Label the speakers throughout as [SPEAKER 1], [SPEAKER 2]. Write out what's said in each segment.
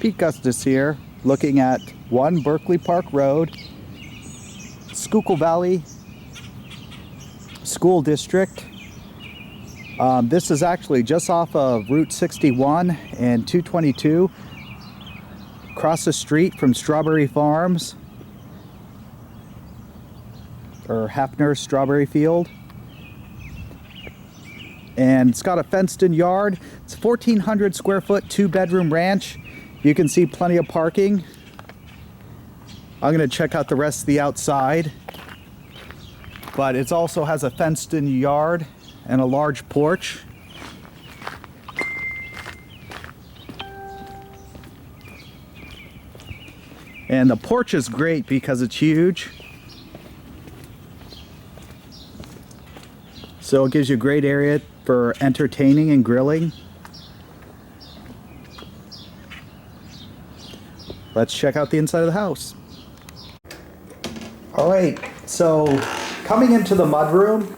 [SPEAKER 1] Pete Gustis here, looking at 1 Berkeley Park Road, Schuylkill Valley School District. This is actually just off of Route 61 and 222, across the street from Strawberry Farms, or Hefner's Strawberry Field. And it's got a fenced-in yard. It's a 1,400 square foot, 2-bedroom ranch. You can see plenty of parking. I'm gonna check out the rest of the outside. But it also has a fenced-in yard and a large porch. And the porch is great because it's huge. So it gives you a great area for entertaining and grilling. Let's check out the inside of the house. All right, so coming into the mudroom,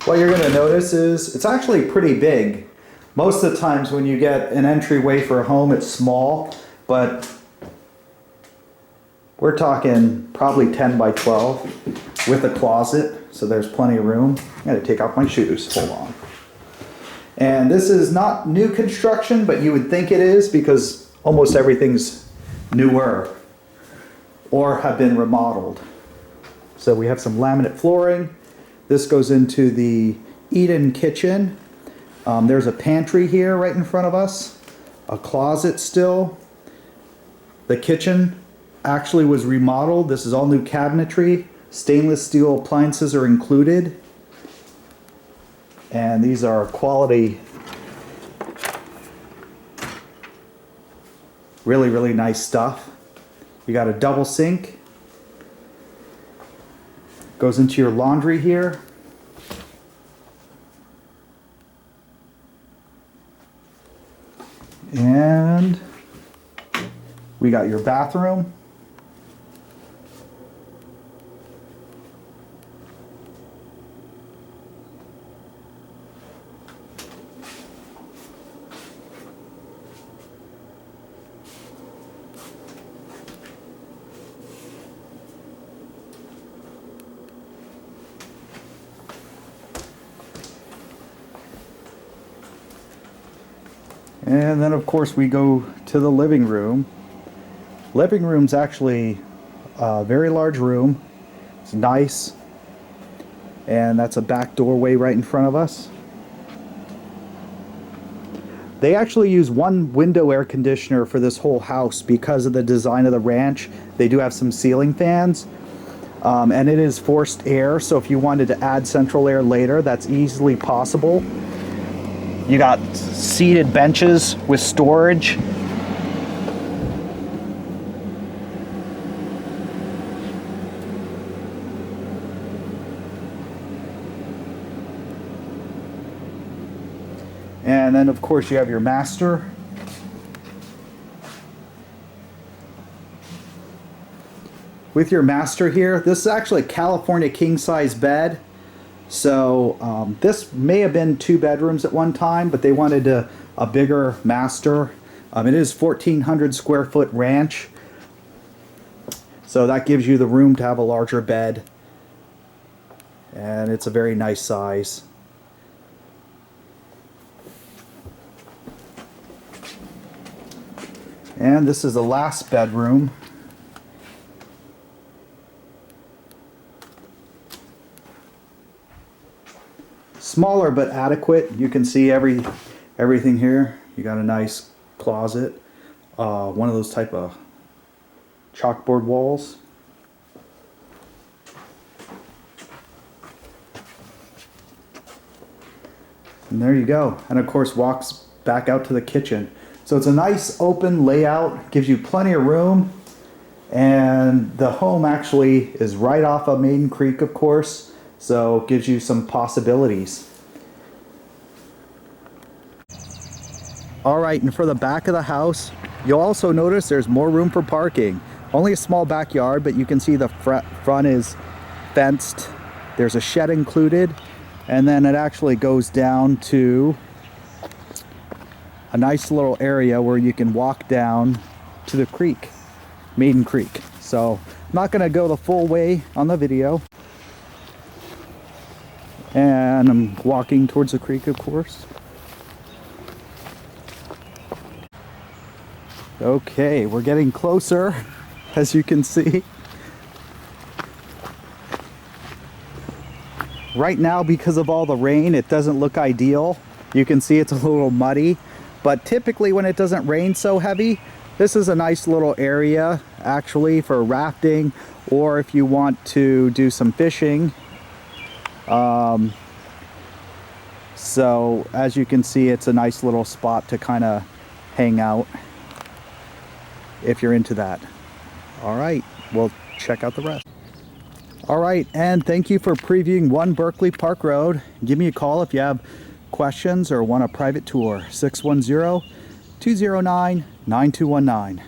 [SPEAKER 1] what you're gonna notice is it's actually pretty big. Most of the times when you get an entryway for a home, it's small, but we're talking probably 10 by 12 with a closet, so there's plenty of room. I gotta take off my shoes, hold on. And this is not new construction, but you would think it is because almost everything's newer or have been remodeled. So we have some laminate flooring. This goes into the eat-in kitchen. There's a pantry here right in front of us, a closet still. The kitchen actually was remodeled. This is all new cabinetry. Stainless steel appliances are included. And these are quality, really, really nice stuff. You got a double sink. Goes into your laundry here. And we got your bathroom. And then of course we go to the living room. Living room's actually a very large room. It's nice. And that's a back doorway right in front of us. They actually use 1 window air conditioner for this whole house because of the design of the ranch. They do have some ceiling fans. And it is forced air, so if you wanted to add central air later, that's easily possible. You got seated benches with storage. And then of course you have your master. With your master here, this is actually a California king-size bed. So this may have been 2 bedrooms at one time, but they wanted a bigger master. It is 1,400 square foot ranch. So that gives you the room to have a larger bed. And it's a very nice size. And this is the last bedroom. Smaller but adequate. You can see everything here. You got a nice closet. One of those type of chalkboard walls. And there you go. And of course walks back out to the kitchen. So it's a nice open layout, gives you plenty of room. And the home actually is right off of Maiden Creek, of course. So it gives you some possibilities. All right, and for the back of the house, you'll also notice there's more room for parking. Only a small backyard, but you can see the front is fenced. There's a shed included, and then it actually goes down to a nice little area where you can walk down to the creek, Maiden Creek. So I'm not gonna go the full way on the video. And I'm walking towards the creek, of course. Okay, we're getting closer, as you can see. Right now, because of all the rain, it doesn't look ideal. You can see it's a little muddy, but typically when it doesn't rain so heavy, this is a nice little area actually for rafting, or if you want to do some fishing. So as you can see, it's a nice little spot to kind of hang out if you're into that. All right, we'll check out the rest. All right, and thank you for previewing 1 Berkley Park Road. Give me a call if you have questions or want a private tour. 610-209-9219.